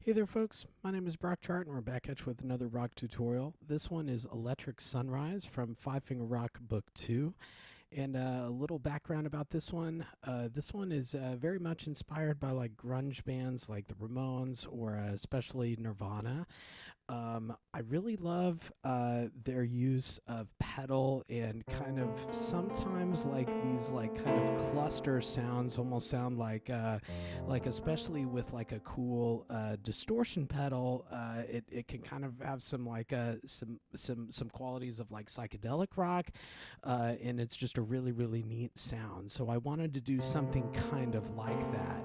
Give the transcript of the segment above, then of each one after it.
Hey there folks, my name is Brock Chart and we're back at you with another rock tutorial. This one is Electric Sunrise from Five Finger Rock Book 2. And a little background about this one. This one is very much inspired by like grunge bands like the Ramones or especially Nirvana. I really love their use of pedal and kind of sometimes like these like kind of cluster sounds almost sound like especially with like a cool distortion pedal, it can kind of have some like some qualities of like psychedelic rock, and it's just a really neat sound. So I wanted to do something kind of like that.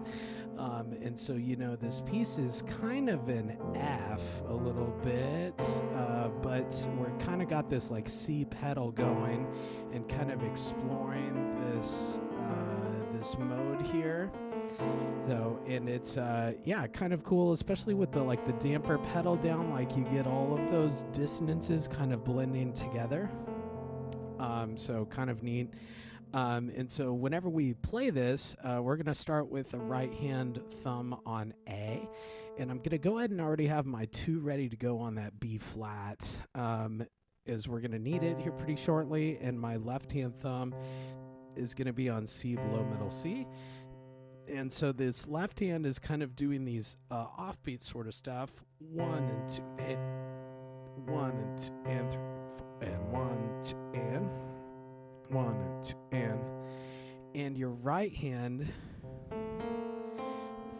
And so, you know, this piece is kind of an F a little bit, but we're kind of got this like C pedal going and kind of exploring this this mode here. So, and it's yeah, kind of cool, especially with the like the damper pedal down, like you get all of those dissonances kind of blending together. So kind of neat. And so whenever we play this, we're going to start with the right hand thumb on A. And I'm going to go ahead and already have my 2 ready to go on that B flat, as we're going to need it here pretty shortly. And my left hand thumb is going to be on C below middle C. And so this left hand is kind of doing these offbeat sort of stuff. 1 and 2, and 1 and 2 and 3, and 1, 2, and 1 and 2, and your right hand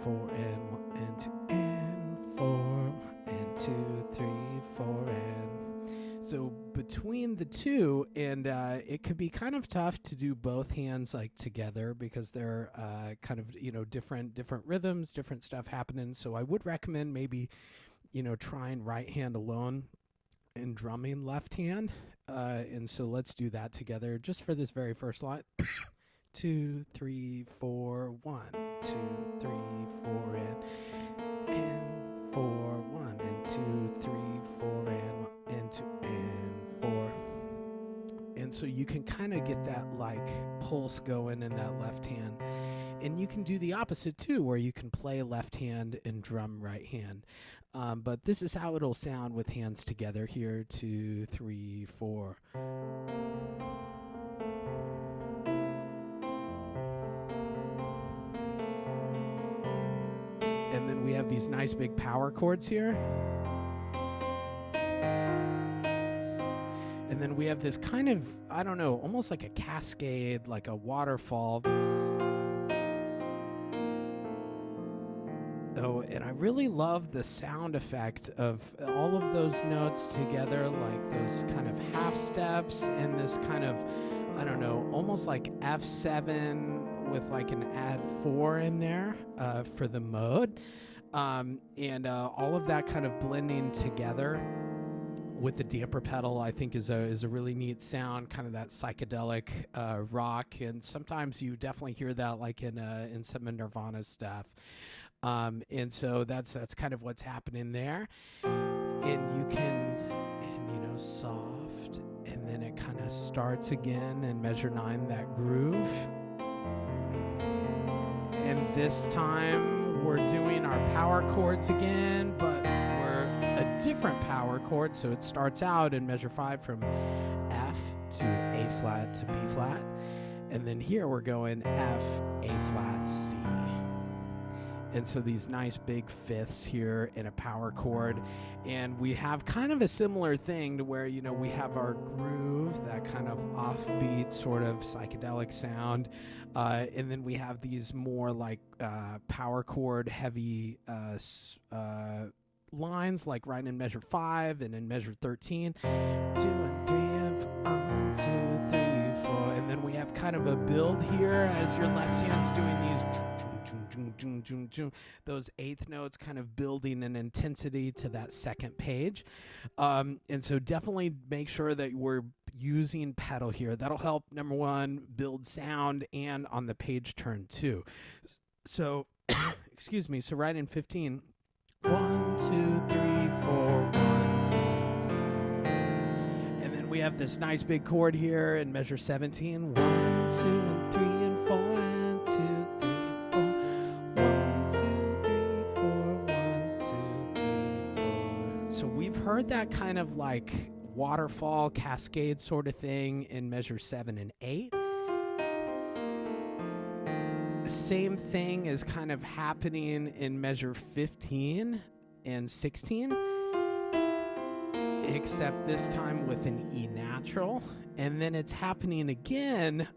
4 and 2 and 4 and 2, 3, 4 and so between the two, and it could be kind of tough to do both hands like together because they're kind of, you know, different rhythms, different stuff happening. So I would recommend maybe, you know, trying right hand alone and drumming left hand. And so let's do that together just for this very first line. 2, 3, 4, 1, 2, 3, 4, and 4, 1, and 2, 3, 4, and 2, and 4. And so you can kind of get that like pulse going in that left hand. And you can do the opposite too, where you can play left hand and drum right hand. But this is how it'll sound with hands together here. 2, 3, 4. And then we have these nice big power chords here. And then we have this kind of, I don't know, almost like a cascade, like a waterfall. Oh, and I really love the sound effect of all of those notes together, like those kind of half steps and this kind of, I don't know, almost like F7 with like an add 4 in there for the mode. And all of that kind of blending together with the damper pedal, I think is a really neat sound, kind of that psychedelic rock. And sometimes you definitely hear that like in some of Nirvana stuff. And so that's kind of what's happening there. And you can, and you know, soft, and then it kind of starts again in measure 9, that groove. And this time we're doing our power chords again, but we're a different power chord. So it starts out in measure 5 from F to A flat to B flat. And then here we're going F, A flat, C. And so these nice big fifths here in a power chord. And we have kind of a similar thing to where, you know, we have our groove, that kind of offbeat sort of psychedelic sound. And then we have these more like power chord heavy lines, like right in measure 5 and in measure 13. 2 and 3 and 1, 2, 3, 4. And then we have kind of a build here as your left hand's doing these those eighth notes kind of building an intensity to that second page. And so definitely make sure that we're using pedal here. That'll help, number one, build sound and on the page turn too. So, excuse me, so right in 15, 1, 2, 3, 4, 1, 2, 3, 4. And then we have this nice big chord here in measure 17, 1, 2, and 3, and 4, and 2, 3, 4. 1, 2, 3, 4, 1, 2, heard that kind of like waterfall cascade sort of thing in measure 7 and 8. Same thing is kind of happening in measure 15 and 16, except this time with an E natural. And then it's happening again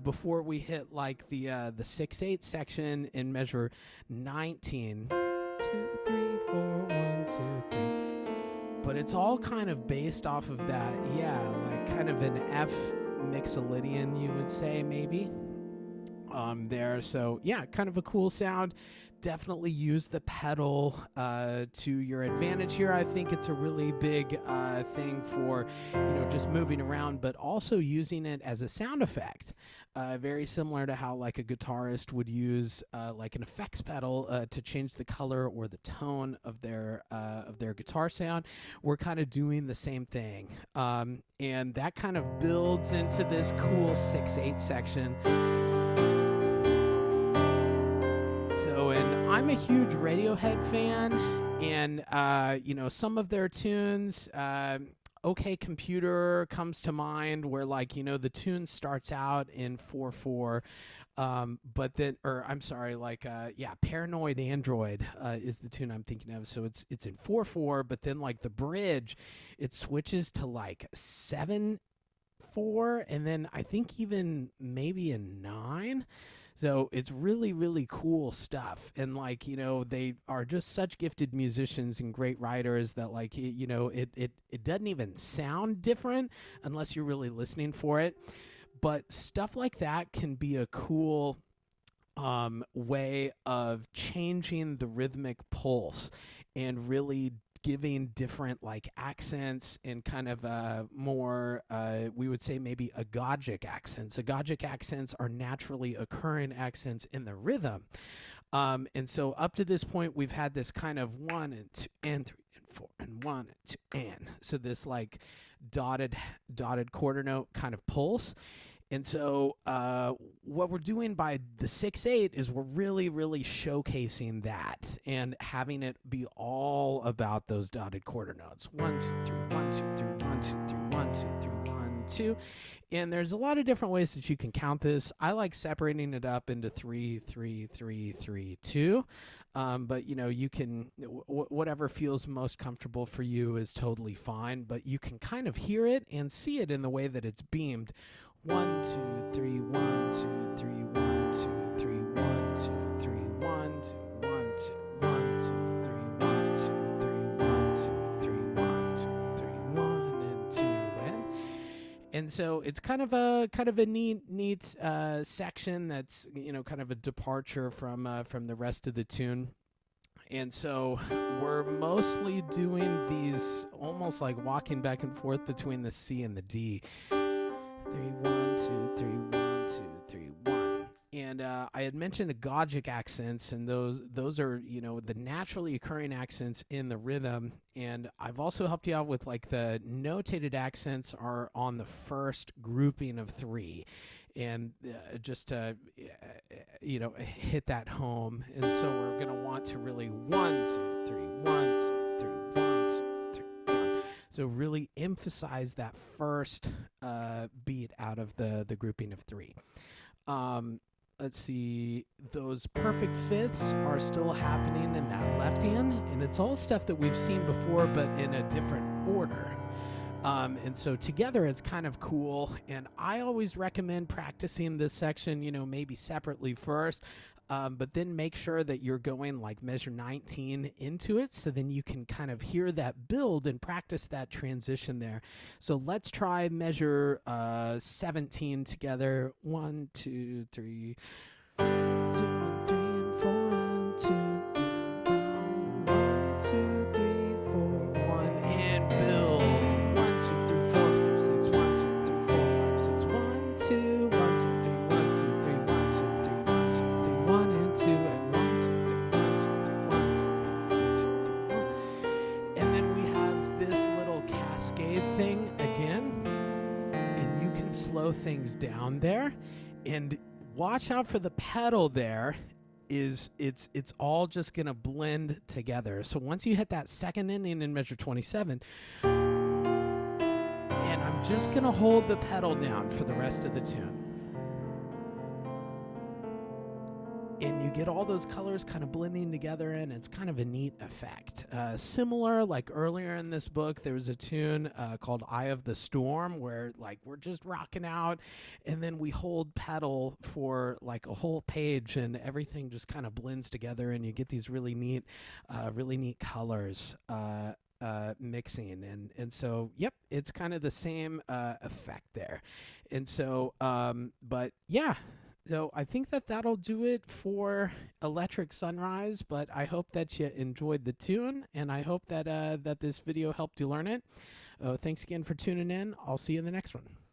before we hit like the 6/8 section in measure 19. 2, 3, 4, 1, 2, 3. But it's all kind of based off of that, like kind of an F mixolydian, you would say, maybe. There. So kind of a cool sound. Definitely use the pedal to your advantage here. I think it's a really big thing for, just moving around, but also using it as a sound effect. Very similar to how like a guitarist would use like an effects pedal to change the color or the tone of their guitar sound. We're kind of doing the same thing. And that kind of builds into this cool 6/8 section. And I'm a huge Radiohead fan, and some of their tunes, OK Computer comes to mind, where the tune starts out in 4/4, but then, Paranoid Android is the tune I'm thinking of. So it's in 4/4, but then like the bridge, it switches to like 7/4, and then I think even maybe a 9. So it's really, really cool stuff. And they are just such gifted musicians and great writers that it doesn't even sound different unless you're really listening for it. But stuff like that can be a cool way of changing the rhythmic pulse and really giving different accents and kind of more, we would say maybe agogic accents. Agogic accents are naturally occurring accents in the rhythm. And so up to this point, we've had this kind of 1 and 2 and 3 and 4 and 1 and 2 and. So this dotted quarter note kind of pulse. And so what we're doing by the 6/8 is we're really, really showcasing that and having it be all about those dotted quarter notes. 1, 2, 3, 1, 2, 3, 1, 2, 3, 1, 2, 3, 1, 2. And there's a lot of different ways that you can count this. I like separating it up into 3, 3, 3, 3, 2. But you can, whatever feels most comfortable for you is totally fine. But you can kind of hear it and see it in the way that it's beamed. 1, 2, 3, 1, 2, 3, 1, 2, 3, 1, 2, 3, 1, 2, 1, 2, 1, 2, 3, 1, 2, 3, 1, 2, 3, 1, 2, 3, 1, and 2, and so it's kind of a neat section that's kind of a departure from the rest of the tune. And so we're mostly doing these almost like walking back and forth between the C and the D. 3, 1, 2, 3, 1, 2, 3, 1. And I had mentioned agogic accents, and those are the naturally occurring accents in the rhythm. And I've also helped you out with the notated accents are on the first grouping of 3, and just to hit that home. And so we're gonna want to really 1, 2, 3, 1, 2, 3, 1, 2, 3, 1. So really emphasize that first beat out of the grouping of 3. Let's see, those perfect fifths are still happening in that left hand, and it's all stuff that we've seen before, but in a different order. And so together it's kind of cool, and I always recommend practicing this section, maybe separately first, but then make sure that you're going measure 19 into it, so then you can kind of hear that build and practice that transition there. So let's try measure 17 together. 1, 2, 3. 2, 1, 3, and 4. 1, 2, 3, 1, 2, 3, 4, 1, and build. 1, 2, 3, 4, 5, 6. 1, 2, 3, 4, 5, 6. 1, 2, 1, 2, 3, 1, 2, 3, 1, 2, 3, 1, 2, 3, 1, and 2, and 1, 2, 3, 1, 2, 3, 1, 2, 3, 1, 2, 3, 1. And then we have this little cascade thing again, and you can slow things down there, and watch out for the pedal there. is it's all just going to blend together. So once you hit that second ending in measure 27, and I'm just going to hold the pedal down for the rest of the tune. And you get all those colors kind of blending together, and it's kind of a neat effect. Similar, like earlier in this book, there was a tune called Eye of the Storm, where like we're just rocking out, and then we hold pedal for like a whole page, and everything just kind of blends together, and you get these really neat colors mixing. And so, yep, it's kind of the same effect there. And so, but yeah. So I think that'll do it for Electric Sunrise, but I hope that you enjoyed the tune, and I hope that that this video helped you learn it. Thanks again for tuning in. I'll see you in the next one.